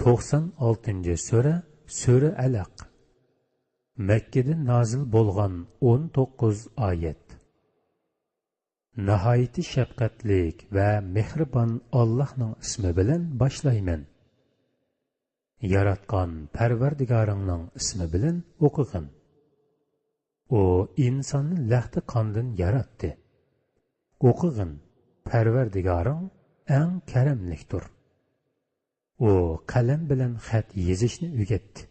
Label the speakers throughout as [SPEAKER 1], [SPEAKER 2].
[SPEAKER 1] 96 sura Sura Alaq. Mekkede nazil bolgan 19 ayet. Nahayeti şefqatlik ve mehribon Allah'ның ismi bilen başlayman. Yaratgan Parvardigarыңның ismi bilen o'qig'in. O insonni lahti qondan yaratdi. O'qig'in, Parvardigarың eng karamlikdir. O qalam bilan xat yezishni o'rgatdi.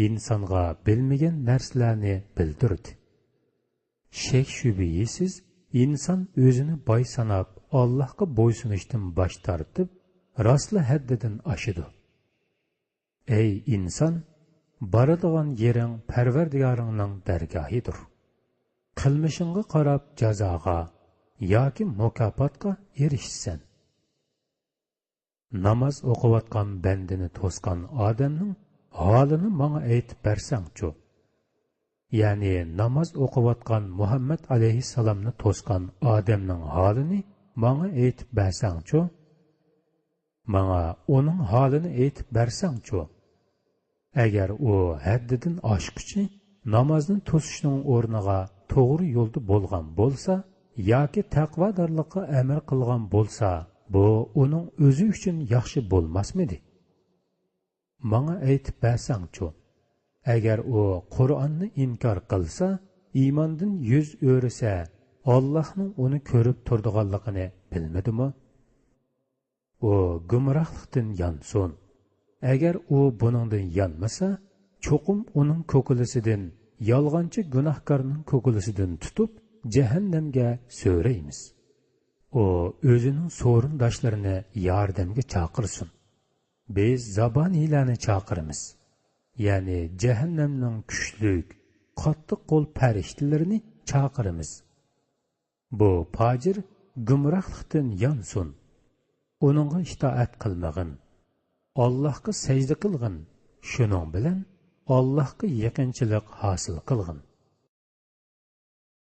[SPEAKER 1] İnsonga bilmagan narsalarni bildirdi. Shek shubhasiz inson o'zini boy sanab Allohga bo'ysunishdan bosh tortib, rostla haddidan oshidi. Ey inson, boradigan yering Parvardigoringning dargohidir. Qilmishingga qarab jazoga yoki mukofotga erishsan. Namoz o'qiyotgan bandini to'sgan odamning holini menga aytib bersangchu. Ya'ni namoz o'qiyotgan Muhammad alayhissalomni to'sgan odamning holini menga aytib bersangchu. Menga uning holini aytib bersangchu. Agar u haddidan oshquchi namozni to'sishning o'rniga to'g'ri yo'lda bo'lgan bo'lsa yoki taqvodorlikqa amal qilgan bo'lsa, bu uning o'zi uchun yaxshi bo'lmasmidi? Menga aytib bersangchu. Agar u Qur'onni inkor qilsa, iymondan yuz o'risa, Allohning uni ko'rib turadiganligini bilmadimi? U gumrohlikdan yonsin. Agar u buningdan yonmasa, cho'qim uning ko'kulisidan, yolg'onchi gunohkorning ko'kulisidan tutib, jahannamga so'raymiz. O o'zining so'rindoshlarini yordamga chaqirsin. Biz zaboniylarni chaqiramiz. Ya'ni jahannamning kuchlik, qattiq qo'l farishtalarini chaqiramiz. Bu fojir gumrohlikdan yonsin. Uningga itoat qilmag'in. Allohga sajda qilg'in. Shuning bilan Allohga yaqinchilik hosil qilg'in.